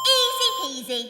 Easy peasy.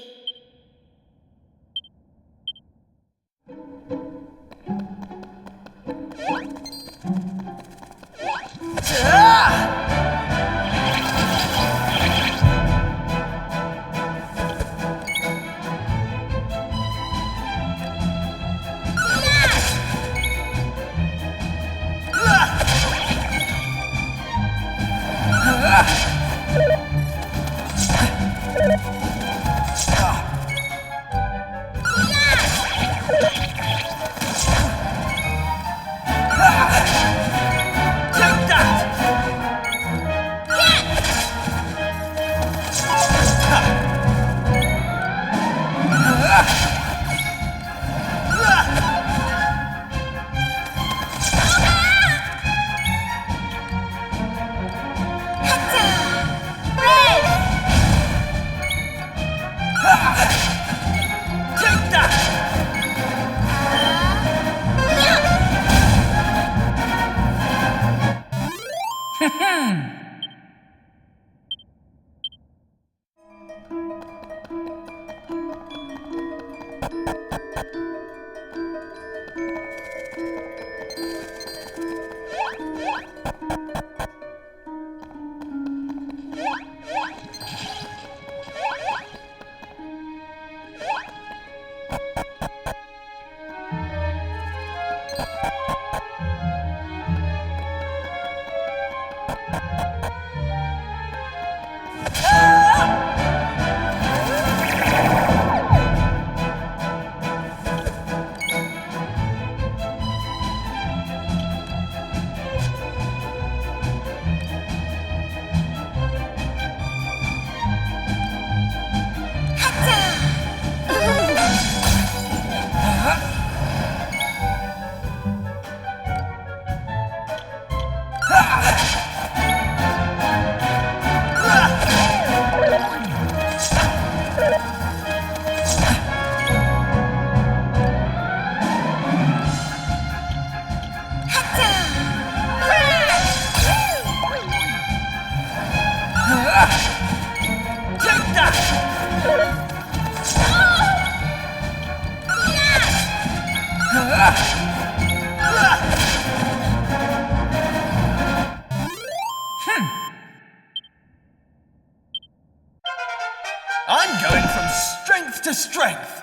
I'm going from strength to strength.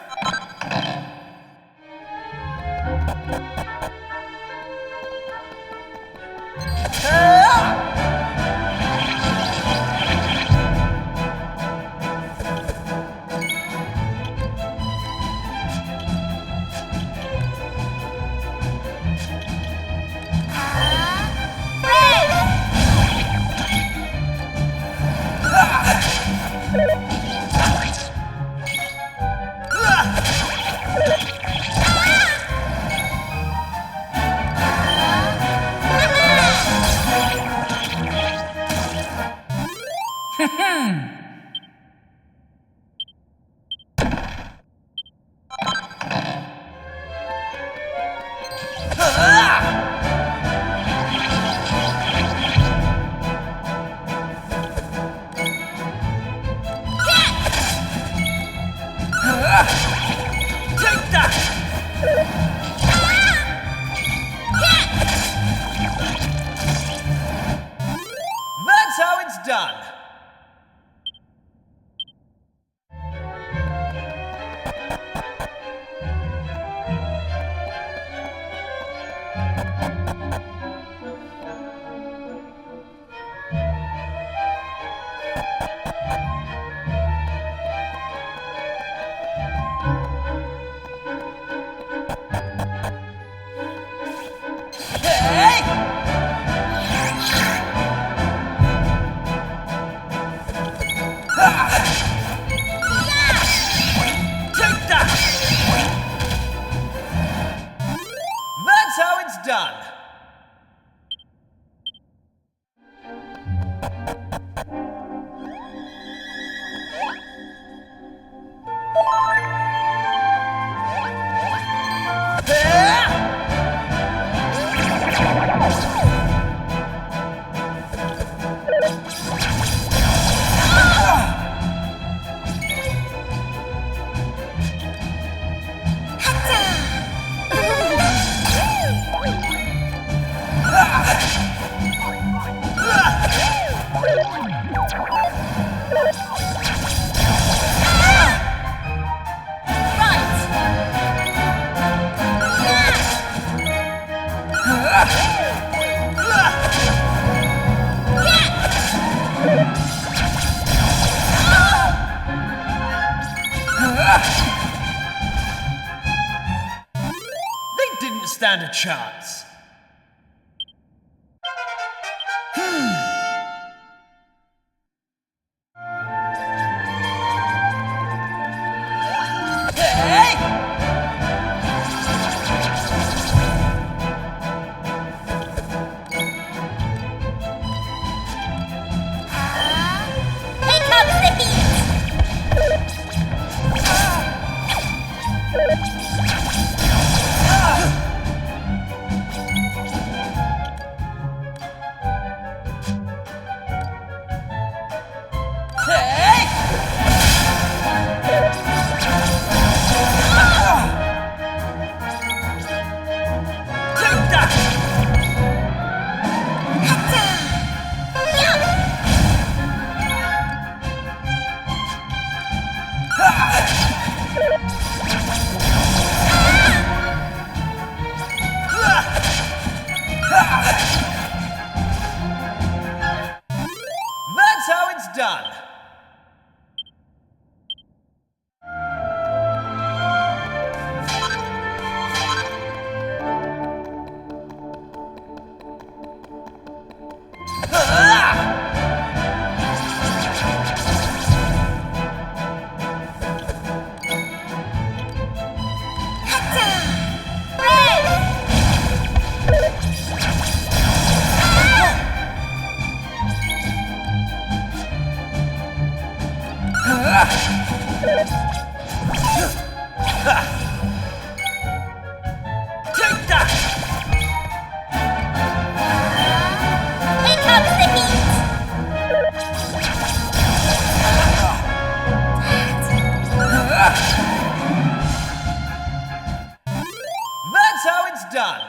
That's how it's done. stand a chance. That's how it's done. That's how it's done.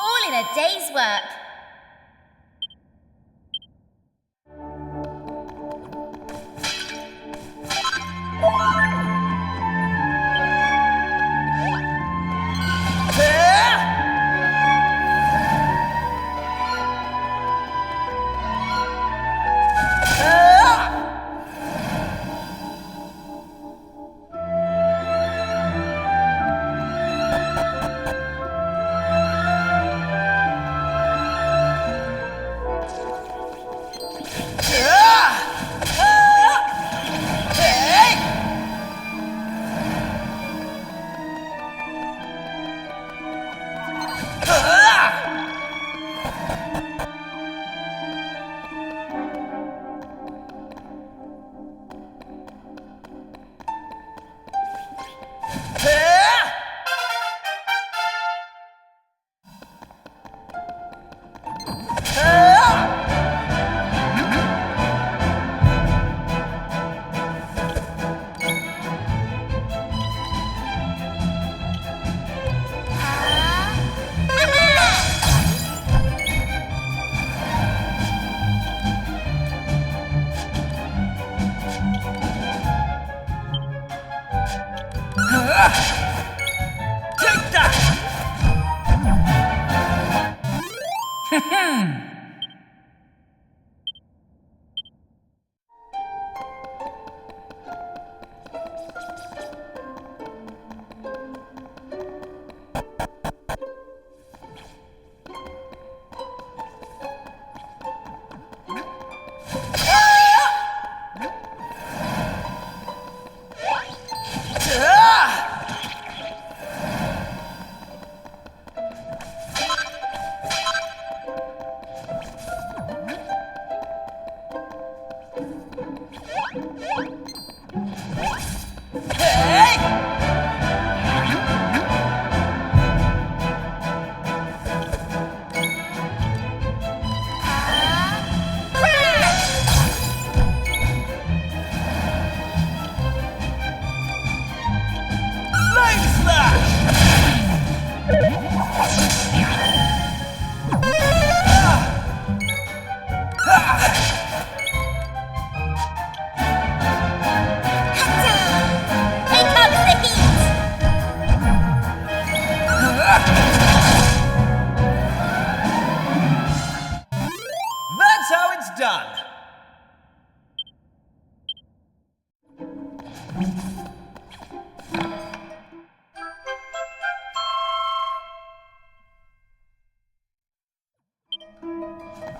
All in a day's work.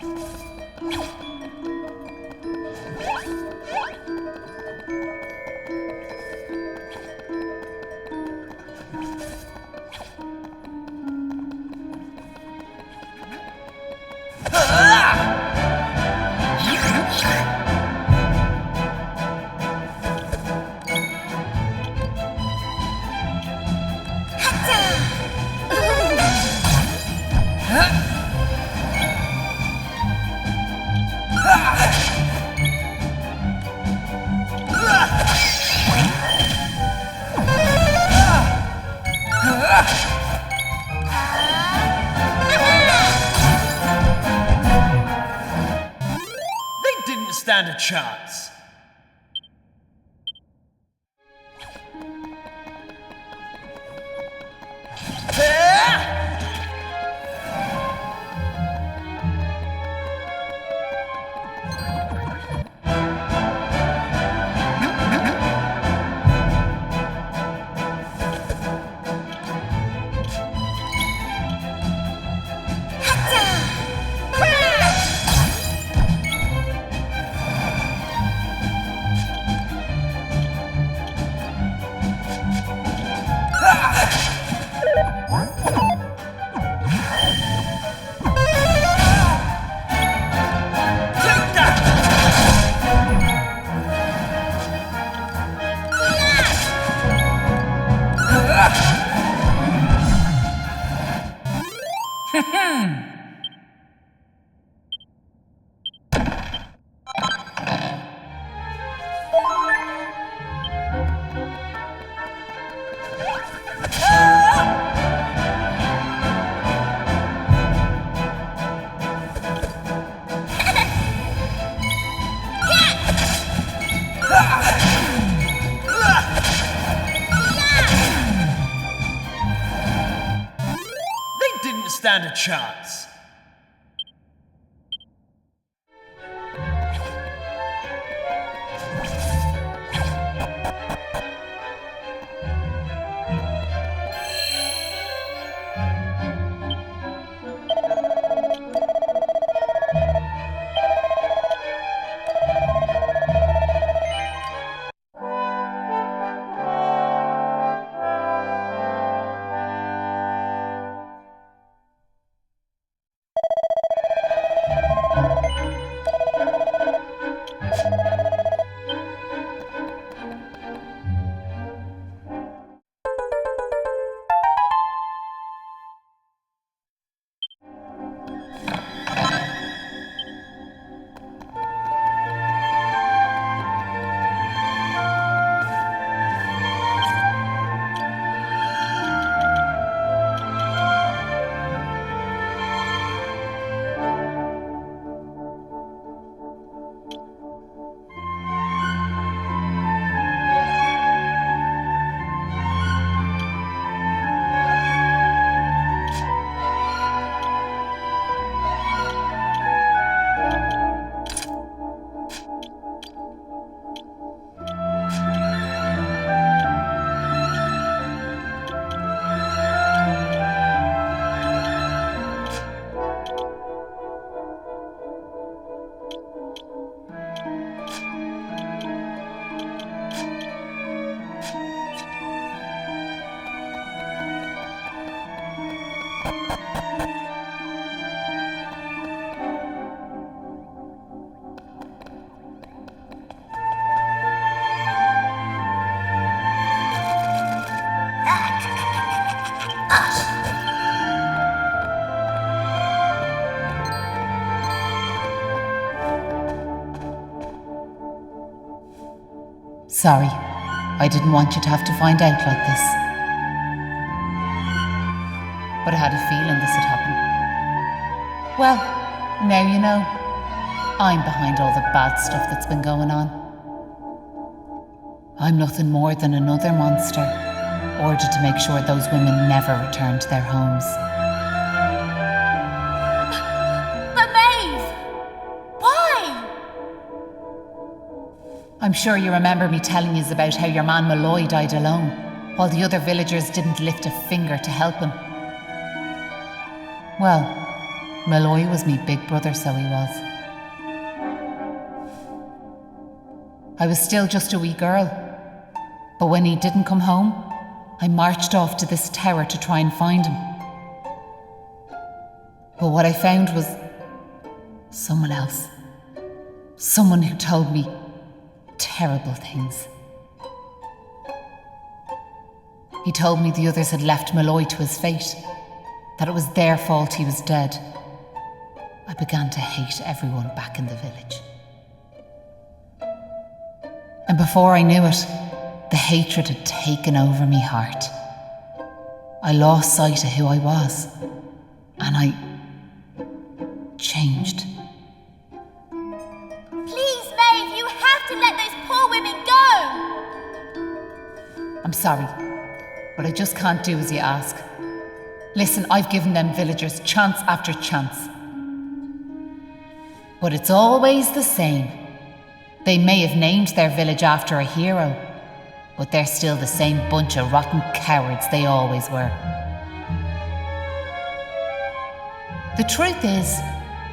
They didn't stand a chance. Stand a chance. Sorry, I didn't want you to have to find out like this. But I had a feeling this would happen. Well, now you know. I'm behind all the bad stuff that's been going on. I'm nothing more than another monster, ordered to make sure those women never return to their homes. But Maeve! Why? I'm sure you remember me telling you about how your man Malloy died alone, while the other villagers didn't lift a finger to help him. Well, Malloy was me big brother, so he was. I was still just a wee girl. But when he didn't come home, I marched off to this tower to try and find him. But what I found was someone else. Someone who told me terrible things. He told me the others had left Malloy to his fate, that it was their fault he was dead. I began to hate everyone back in the village. And before I knew it, the hatred had taken over me heart. I lost sight of who I was, and I changed. Please, Maeve, you have to let those poor women go! I'm sorry, but I just can't do as you ask. Listen, I've given them villagers chance after chance. But it's always the same. They may have named their village after a hero, but they're still the same bunch of rotten cowards they always were. The truth is,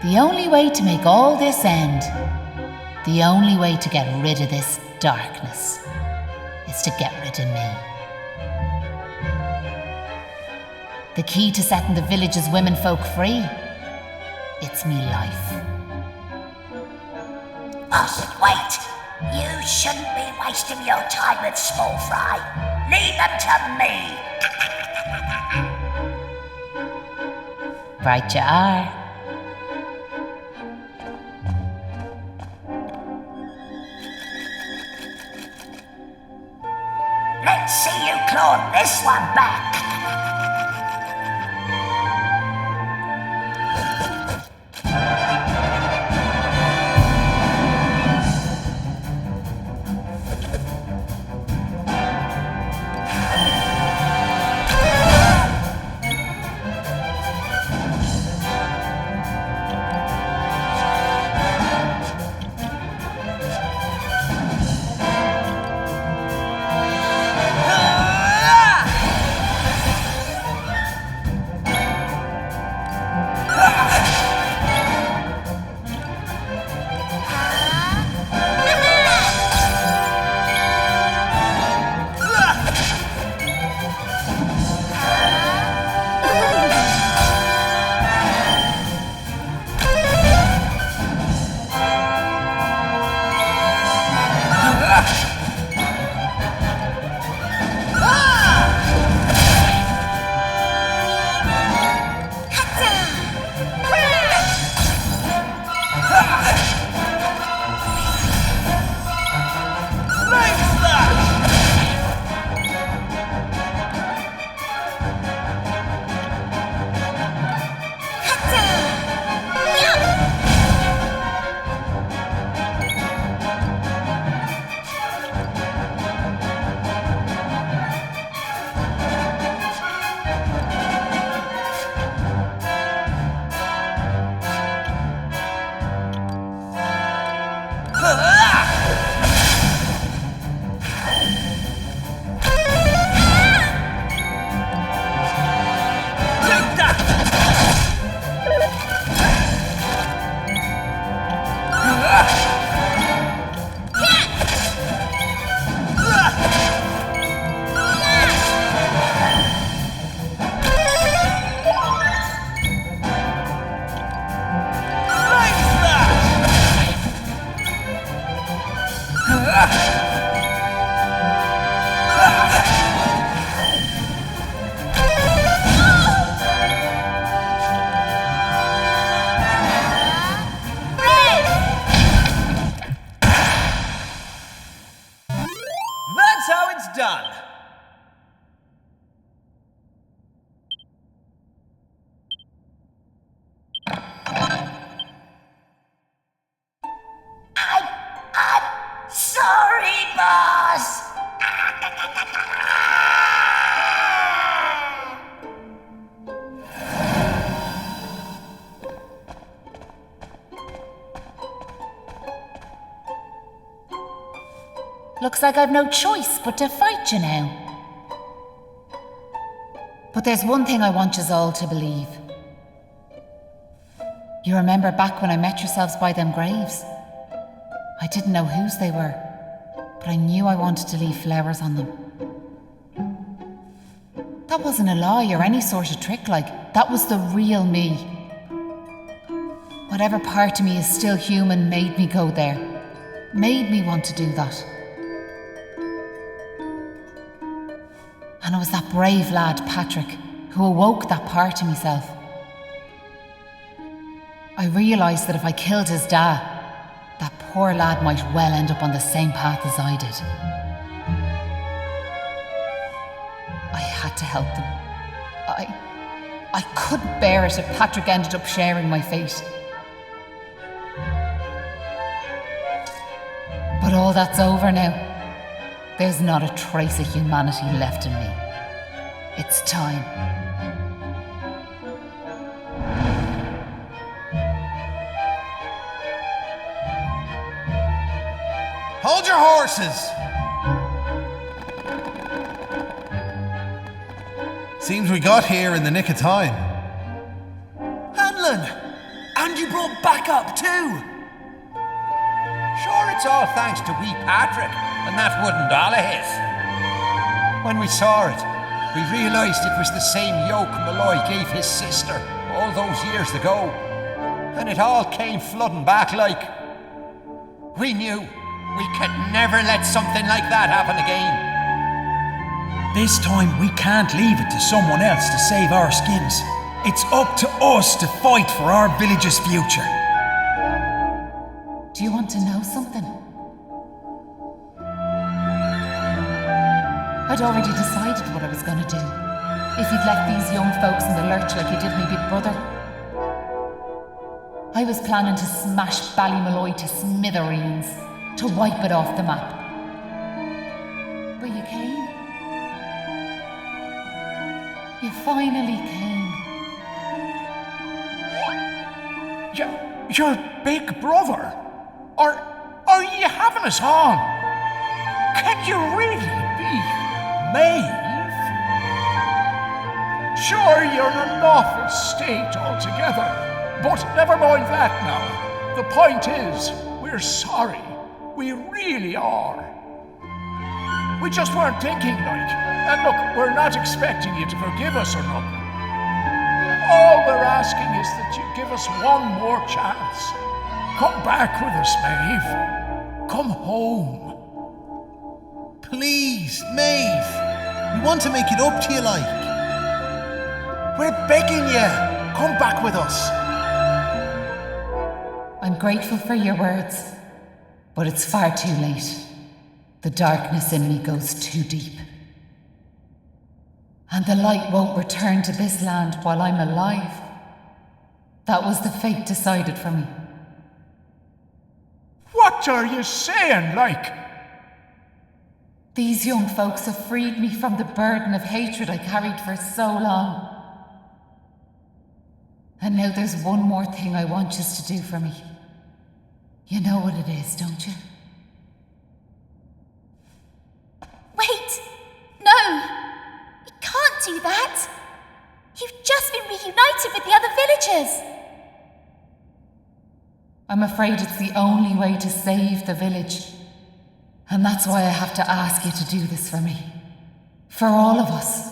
the only way to make all this end, the only way to get rid of this darkness, is to get rid of me. The key to setting the village's womenfolk free, it's me life. Us, wait! You shouldn't be wasting your time with small fry. Leave them to me. Right you are. Let's see you claw this one back. done. I'm sorry, boss. Looks like I've no choice but to fight you now. But there's one thing I want yous all to believe. You remember back when I met yourselves by them graves? I didn't know whose they were, but I knew I wanted to leave flowers on them. That wasn't a lie or any sort of trick, that was the real me. Whatever part of me is still human made me go there, made me want to do that. And it was that brave lad, Patrick, who awoke that part of myself. I realised that if I killed his dad, that poor lad might well end up on the same path as I did. I had to help them. I couldn't bear it if Patrick ended up sharing my fate. But all that's over now. There's not a trace of humanity left in me. It's time. Hold your horses! Seems we got here in the nick of time. Hanlon! And you brought backup too! Sure, it's all thanks to wee Patrick and that wooden doll of his. When we saw it, we realised it was the same yoke Malloy gave his sister all those years ago. And it all came flooding back like... We knew we could never let something like that happen again. This time we can't leave it to someone else to save our skins. It's up to us to fight for our village's future. Do you want to know something? I'd already decided what I was going to do. If you'd left these young folks in the lurch like you did me big brother. I was planning to smash Ballymalloy to smithereens, to wipe it off the map. But you came. You finally came. Your big brother? Are you having us on? Can you really be Maeve? Sure, you're in an awful state altogether, but never mind that now. The point is, we're sorry. We really are. We just weren't thinking, And look, we're not expecting you to forgive us or nothing. All we're asking is that you give us one more chance. Come back with us, Maeve. Come home. Please, Maeve. We want to make it up to you, We're begging you. Come back with us. I'm grateful for your words, but it's far too late. The darkness in me goes too deep. And the light won't return to this land while I'm alive. That was the fate decided for me. What are you saying, These young folks have freed me from the burden of hatred I carried for so long. And now there's one more thing I want you to do for me. You know what it is, don't you? Wait! No! You can't do that! You've just been reunited with the other villagers! I'm afraid it's the only way to save the village. And that's why I have to ask you to do this for me. For all of us.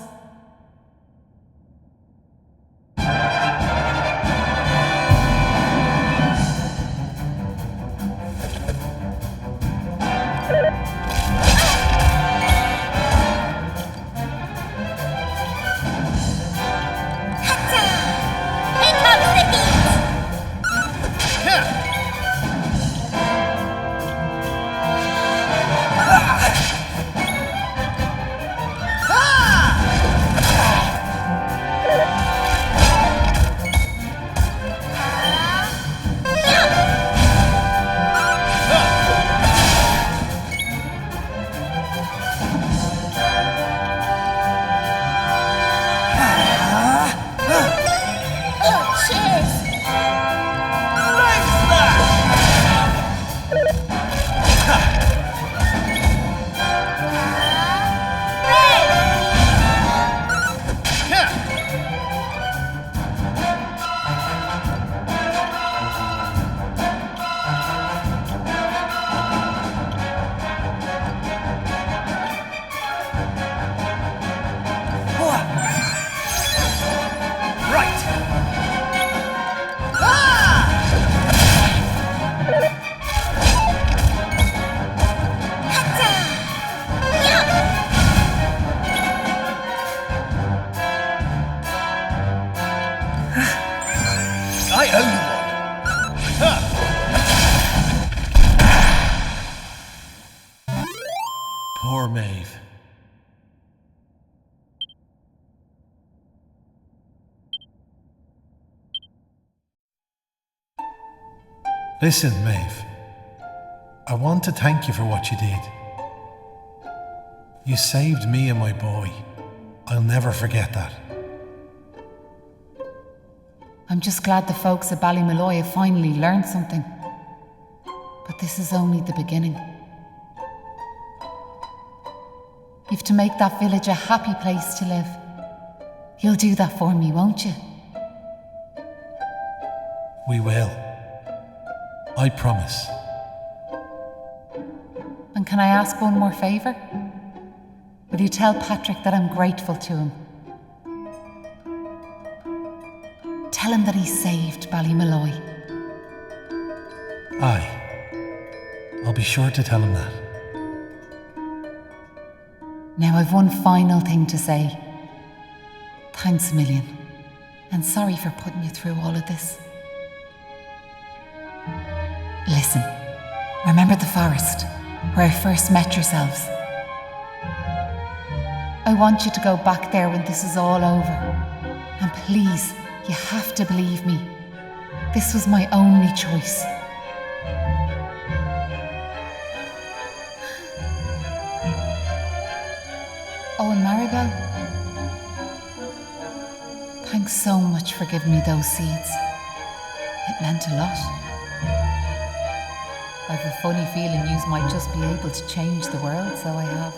know you would. Huh. Poor Maeve. Listen, Maeve. I want to thank you for what you did. You saved me and my boy. I'll never forget that. I'm just glad the folks at Ballymalloy have finally learned something. But this is only the beginning. You've to make that village a happy place to live. You'll do that for me, won't you? We will. I promise. And can I ask one more favour? Will you tell Patrick that I'm grateful to him? Tell him that he saved Ballymalloy. Aye. I'll be sure to tell him that. Now I've one final thing to say. Thanks a million. And sorry for putting you through all of this. Listen, remember the forest where I first met yourselves? I want you to go back there when this is all over. And please, you have to believe me. This was my only choice. Oh, and Maribel, thanks so much for giving me those seeds. It meant a lot. I've a funny feeling yous might just be able to change the world, so I have.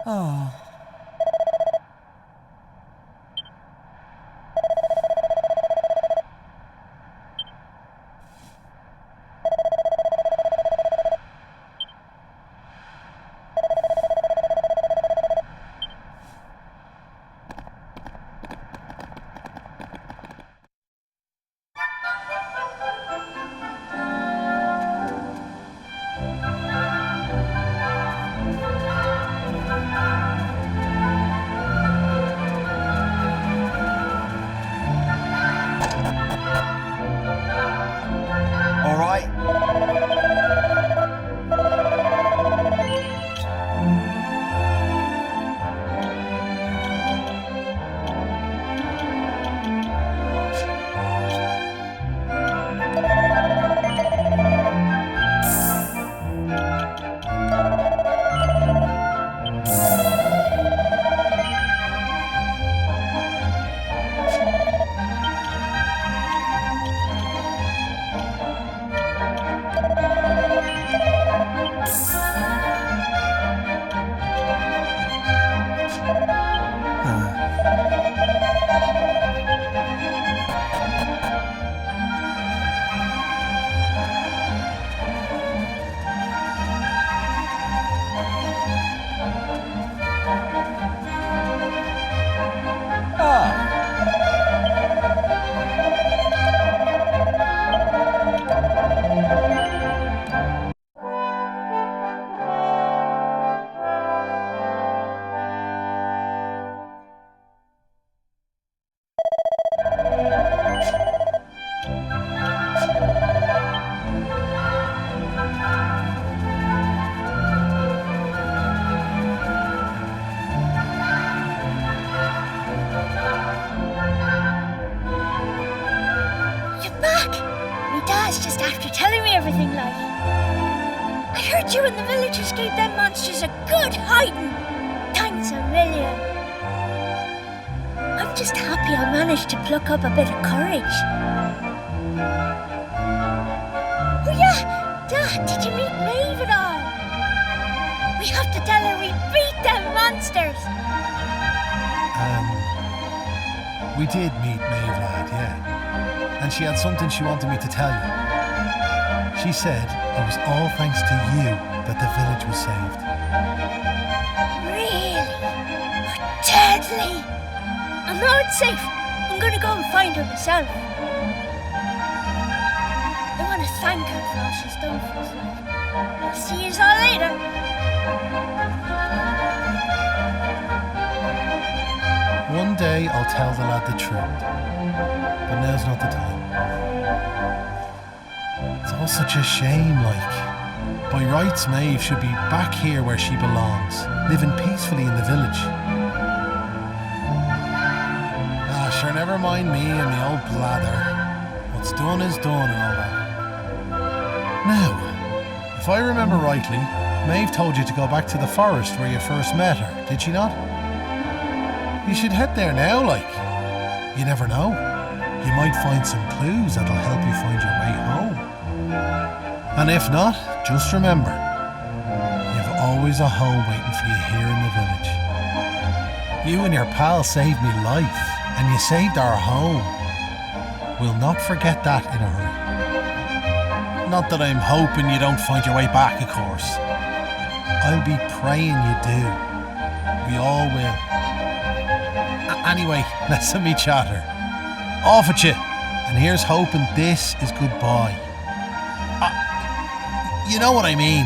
Oh. You and the villagers gave them monsters a good hiding. Thanks a million. I'm just happy I managed to pluck up a bit of courage. Oh yeah, Dad, did you meet Maeve at all? We have to tell her we beat them monsters. We did meet Maeve, lad, yeah. And she had something she wanted me to tell you. She said it was all thanks to you that the village was saved. Really? Deadly! I know it's safe. I'm gonna go and find her myself. I want to thank her for all she's done for us. I'll see you all later. One day I'll tell the lad the truth, but now's not the time. It's all such a shame, like. By rights, Maeve should be back here where she belongs, living peacefully in the village. Ah, sure, never mind me and the old blather. What's done is done and all that. Now, if I remember rightly, Maeve told you to go back to the forest where you first met her, did she not? You should head there now, like. You never know. You might find some clues that'll help you find your way home. And if not, just remember, you've always a home waiting for you here in the village. You and your pal saved me life, and you saved our home. We'll not forget that in a hurry. Not that I'm hoping you don't find your way back, of course. I'll be praying you do. We all will. Anyway, let's me chatter. Off at you, and here's hoping this is goodbye. You know what I mean.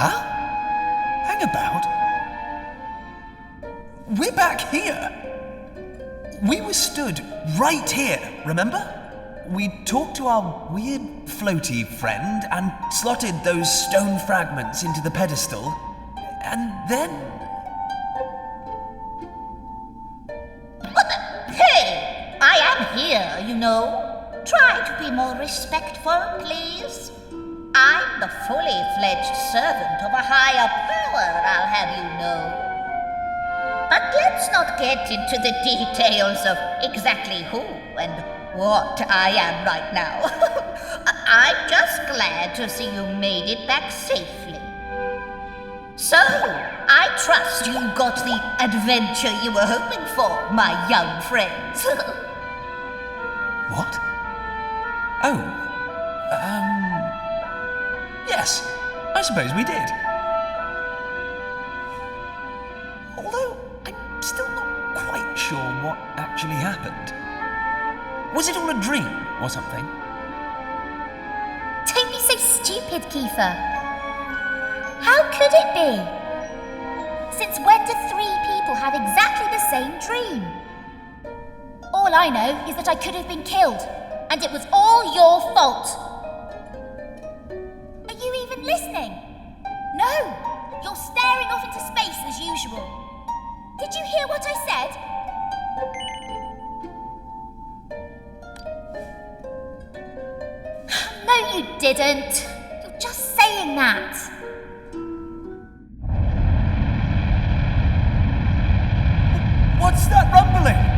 Huh? Hang about. We're back here. We were stood right here, remember? We talked to our weird floaty friend and slotted those stone fragments into the pedestal. And then... Hey! I am here, you know. Try to be more respectful, please. I'm the fully fledged servant of a higher power, I'll have you know. But let's not get into the details of exactly who and what I am right now. I'm just glad to see you made it back safely. So, I trust you got the adventure you were hoping for, my young friends. What? Oh, yes, I suppose we did. Although, I'm still not quite sure what actually happened. Was it all a dream or something? Don't be so stupid, Kiefer. How could it be? Since when do three people have exactly the same dream? All I know is that I could have been killed, and it was all your fault. Are you even listening? into space as usual. Did you hear what I said? No, you didn't. You're just saying that. What's that rumbling?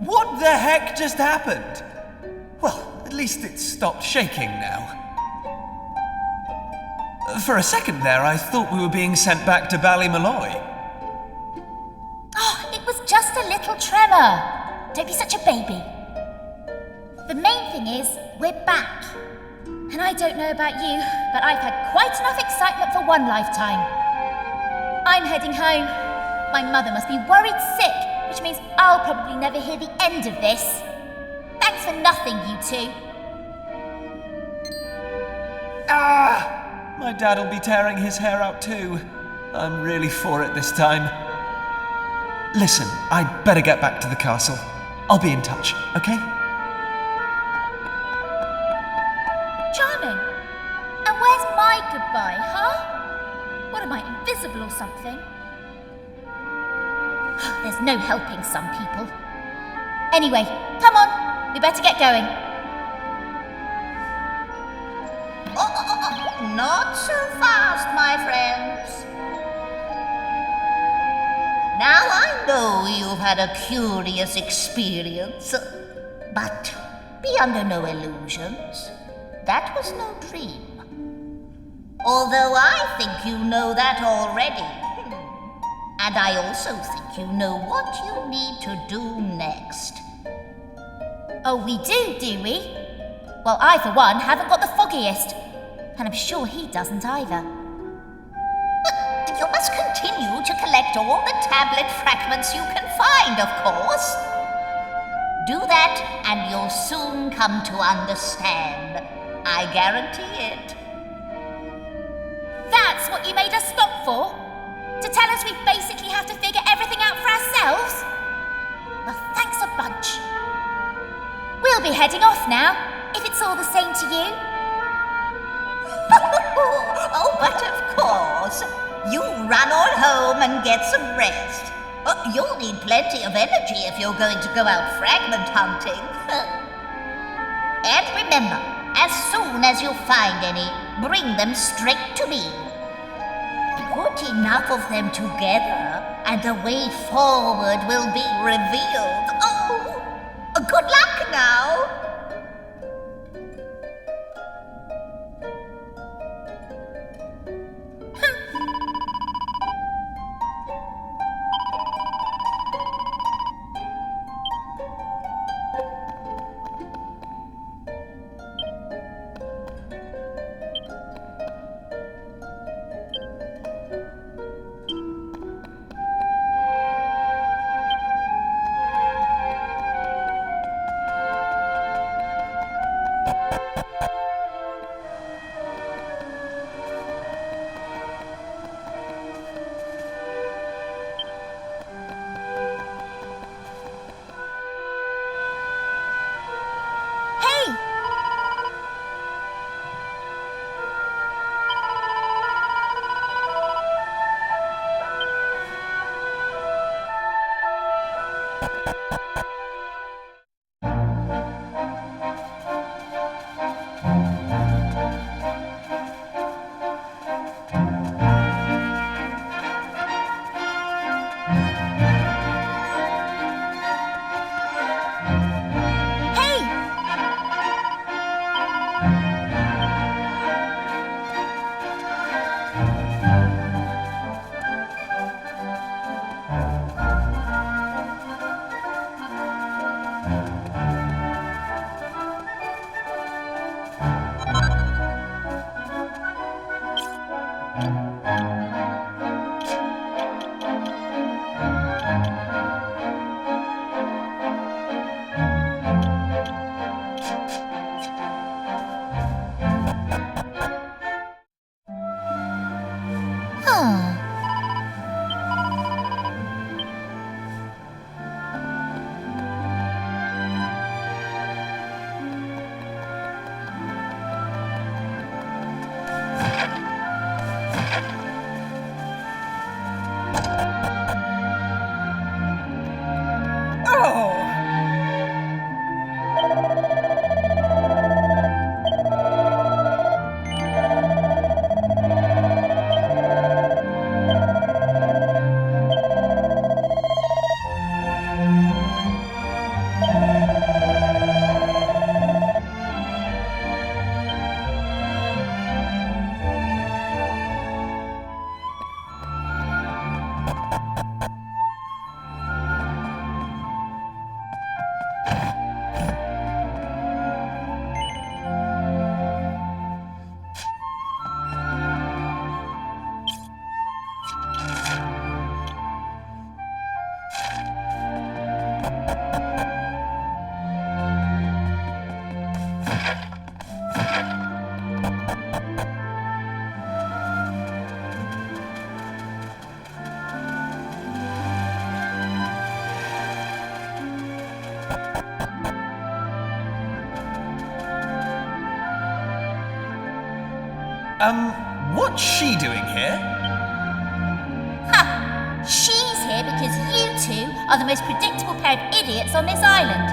What the heck just happened? Well, at least it stopped shaking now. For a second there, I thought we were being sent back to Ballymalloy. Oh, it was just a little tremor. Don't be such a baby. The main thing is, we're back. And I don't know about you, but I've had quite enough excitement for one lifetime. I'm heading home. My mother must be worried sick, which means I'll probably never hear the end of this. Thanks for nothing, you two. Ah! My dad'll be tearing his hair out too. I'm really for it this time. Listen, I'd better get back to the castle. I'll be in touch, okay? Charming. And where's my goodbye, huh? What am I, invisible or something? There's no helping some people. Anyway, come on. We better get going. Not so fast, my friends. Now I know you've had a curious experience, but be under no illusions. That was no dream. Although I think you know that already. And I also think you know what you need to do next. Oh, we do we? Well, I, for one, haven't got the foggiest. And I'm sure he doesn't either. But you must continue to collect all the tablet fragments you can find, of course. Do that, and you'll soon come to understand. I guarantee it. That's what you made us stop for? To tell us we basically have to figure everything out for ourselves? Well, thanks a bunch. We'll be heading off now, if it's all the same to you. Oh, but of course. You run on home and get some rest. You'll need plenty of energy if you're going to go out fragment hunting. And remember, as soon as you find any, bring them straight to me. Put enough of them together, and the way forward will be revealed. Oh, good luck now. What's she doing here? Ha! She's here because you two are the most predictable pair of idiots on this island.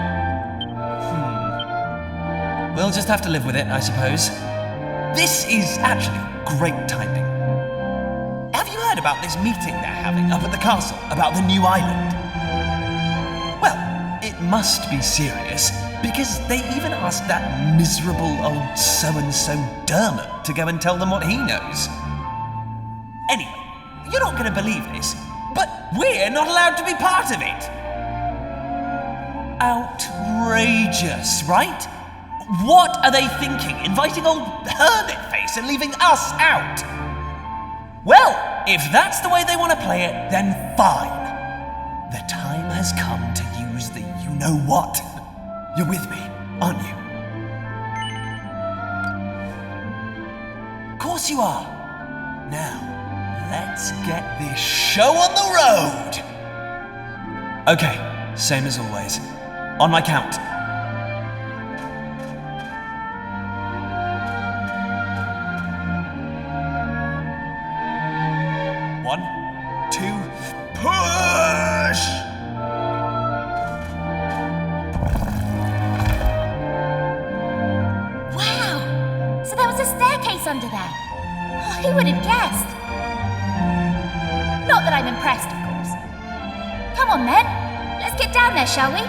We'll just have to live with it, I suppose. This is actually great timing. Have you heard about this meeting they're having up at the castle about the new island? Well, it must be serious, because they even asked that miserable old so-and-so Dermot to go and tell them what he knows. Anyway, you're not going to believe this, but we're not allowed to be part of it. Outrageous, right? What are they thinking, inviting old Hermit-Face and leaving us out? Well, if that's the way they want to play it, then fine. The time has come to use the you-know-what. You're with me, aren't you? Of course you are. Now, let's get this show on the road! Okay, same as always. On my count. 1, 2, push! Wow! So there was a staircase under there. Oh, who would have guessed? Not that I'm impressed, of course. Come on then, let's get down there, shall we?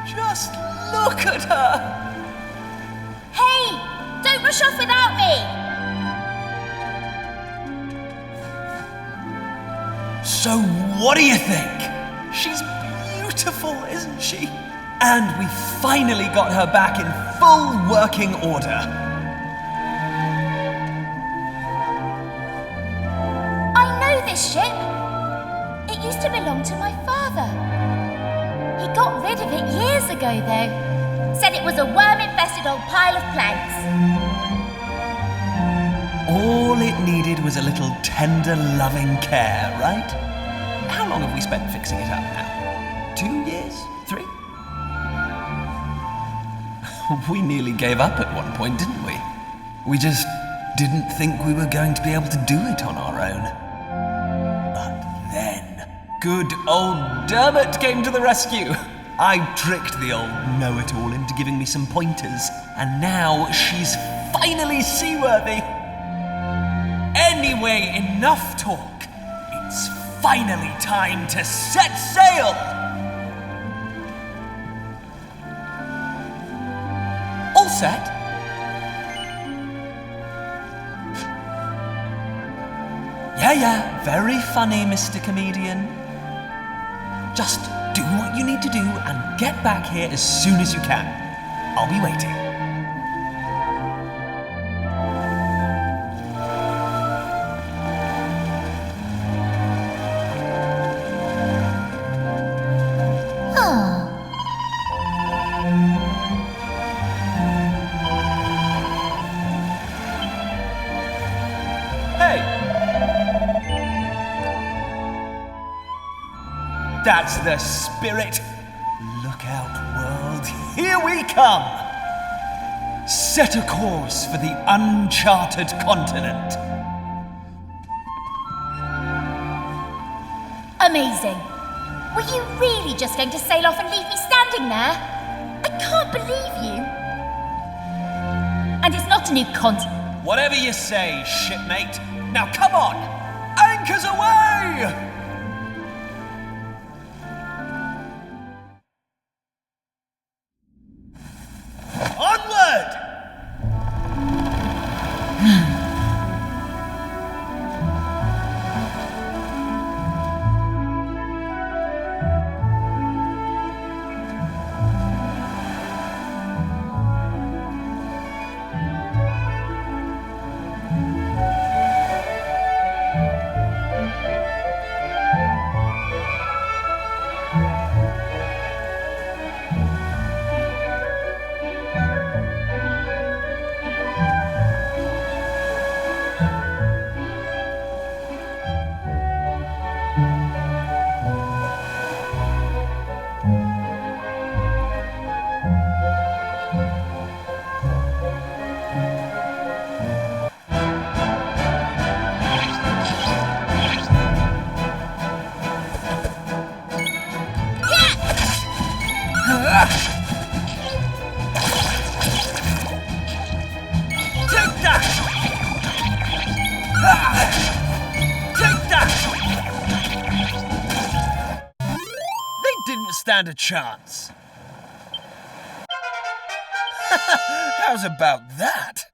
Just look at her! Hey! Don't rush off without me! So what do you think? She's beautiful, isn't she? And we finally got her back in full working order. I know this ship. It used to belong to my father. He got rid of it years ago, though. Said it was a worm-infested old pile of planks. All it needed was a little tender, loving care, right? How long have we spent fixing it up now? 2 years? 3? We nearly gave up at one point, didn't we? We just didn't think we were going to be able to do it on our own. But then, good old Dermot came to the rescue. I tricked the old know-it-all into giving me some pointers, and now she's finally seaworthy. Anyway, enough talk. It's finally time to set sail! All set? Yeah, very funny, Mr. Comedian. Just do what you need to do and get back here as soon as you can. I'll be waiting. Hey! That's the spirit. Look out, world. Here we come. Set a course for the uncharted continent. Amazing. Were you really just going to sail off and leave me standing there? I can't believe you. And it's not a new continent. Whatever you say, shipmate. Now come on! Anchors away! Onward! stand a chance. How's about that?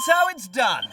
That's how it's done.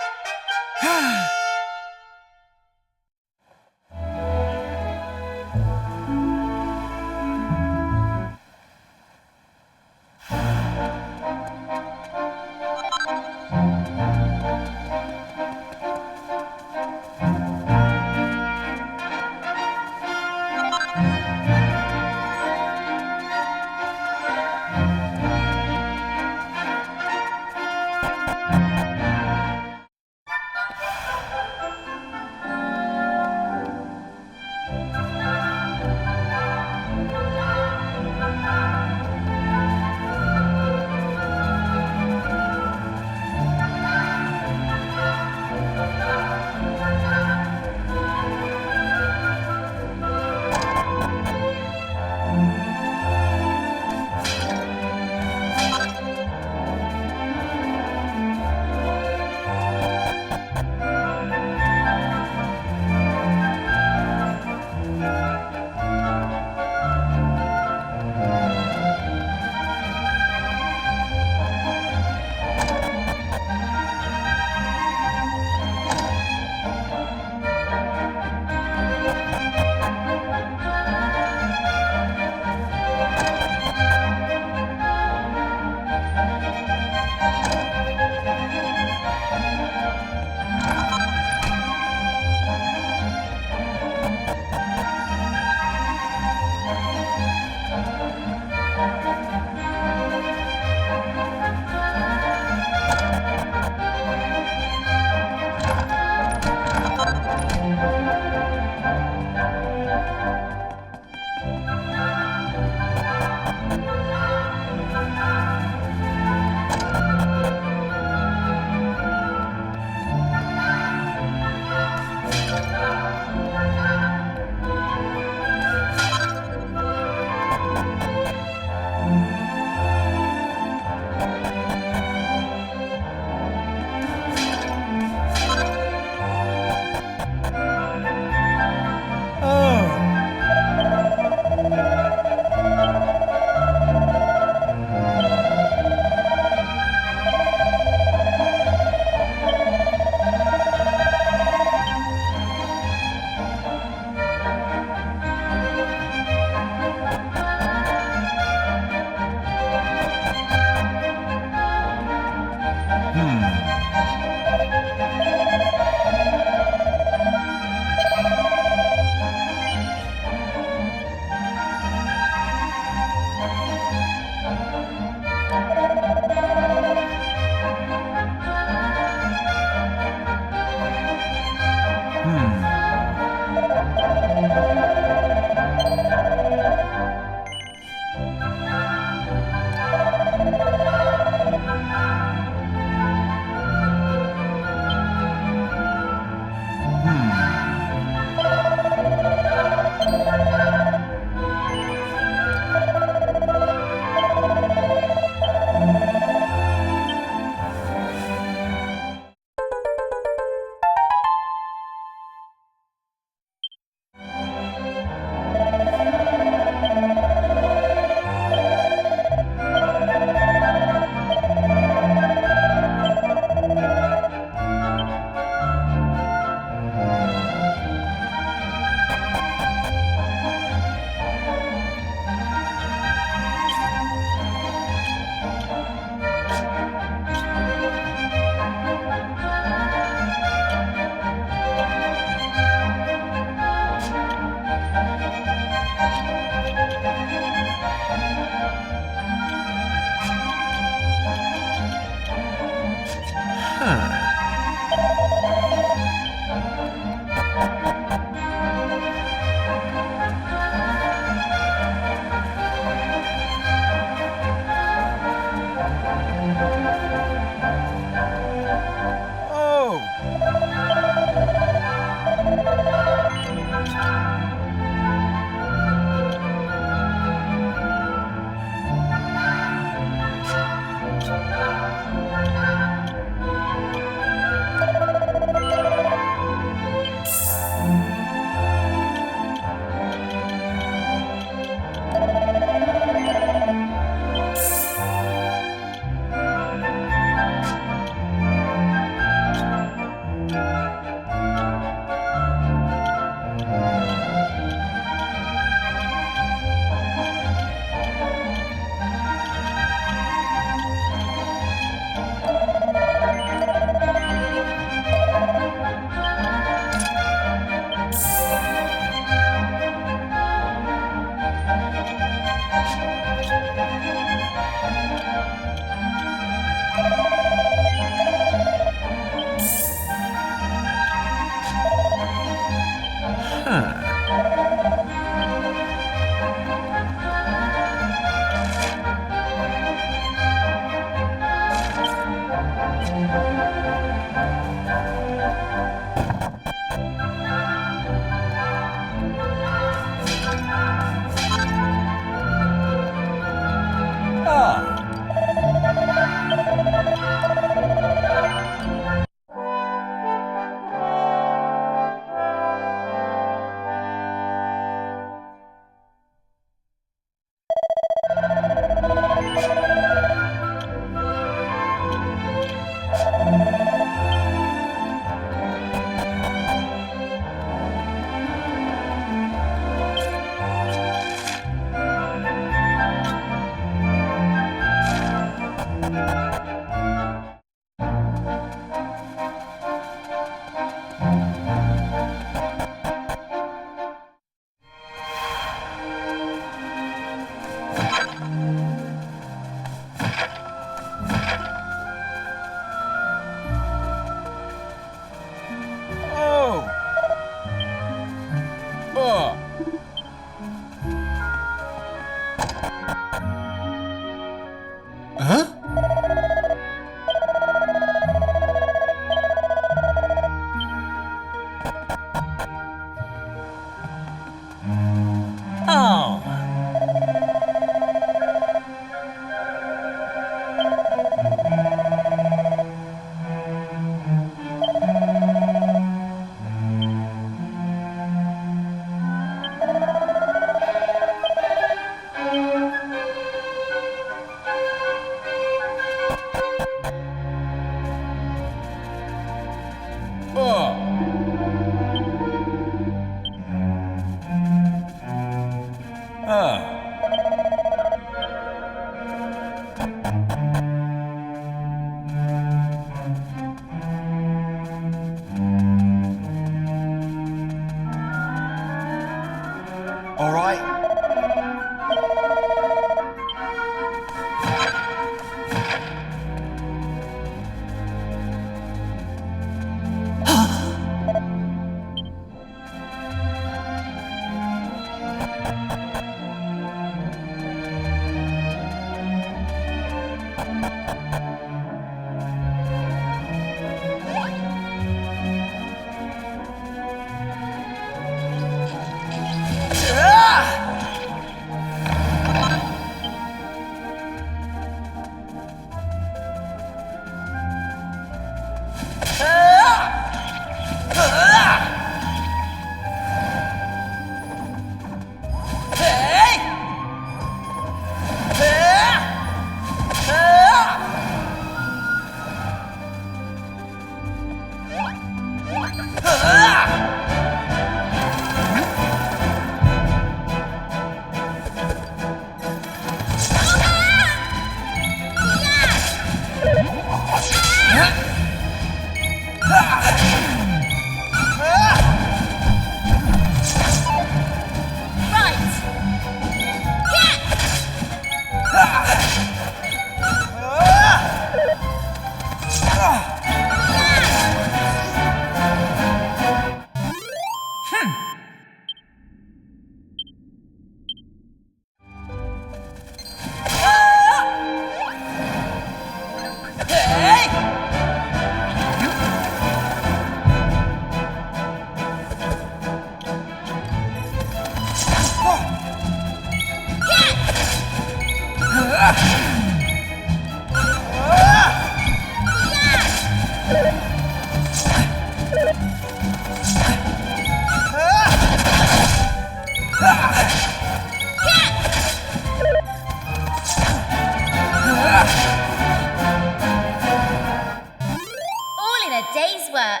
All in a day's work.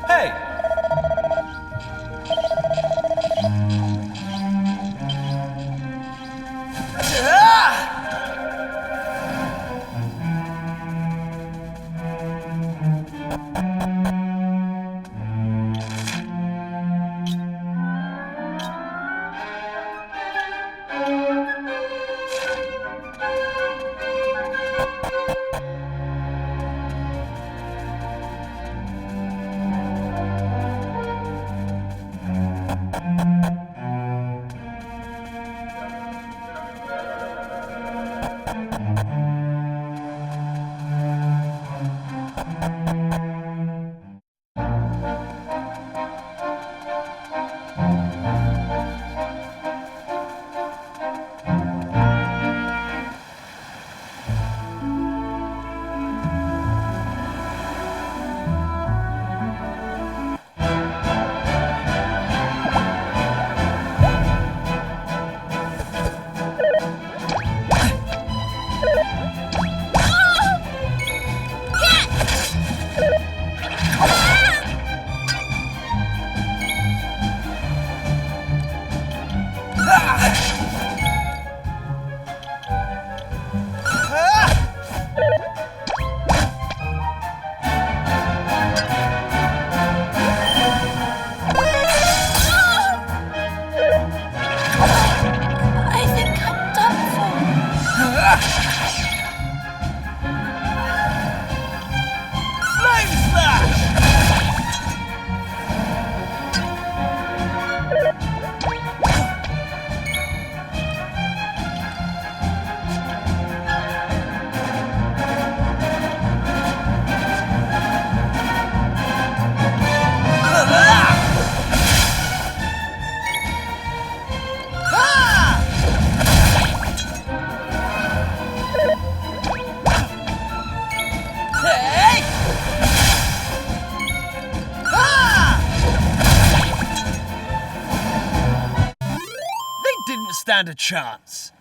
Hey! Stand a chance.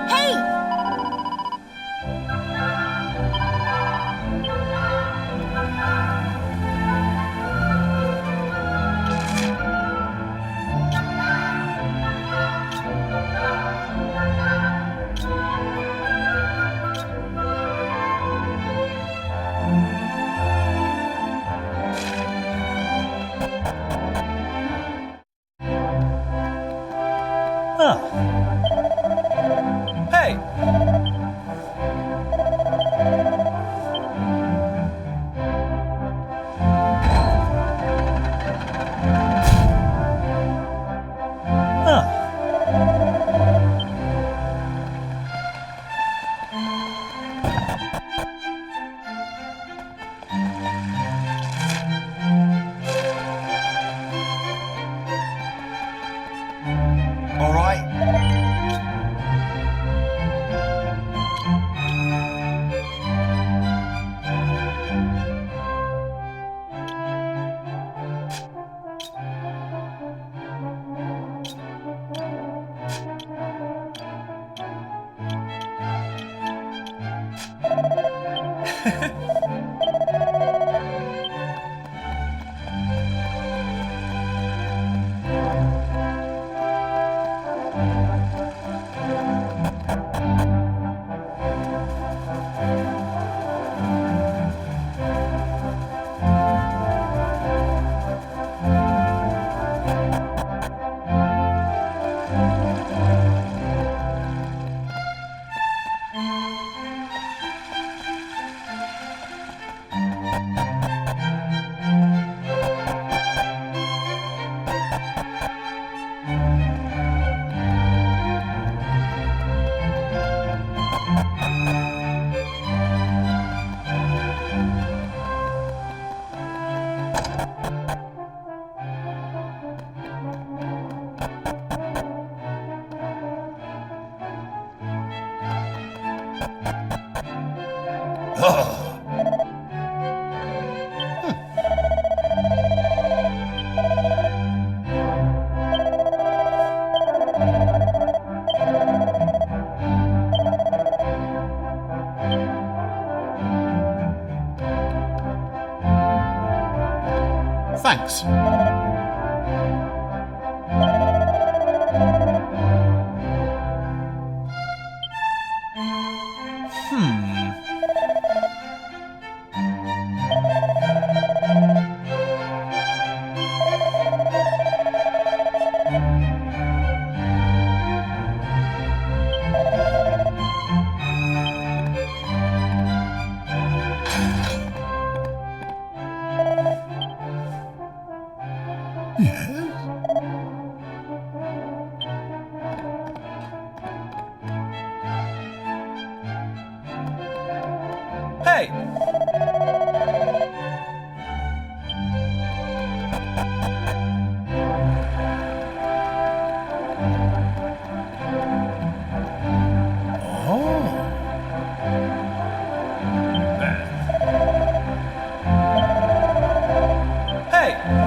Hey! Hey! All right. Thanks. Hey! Hey!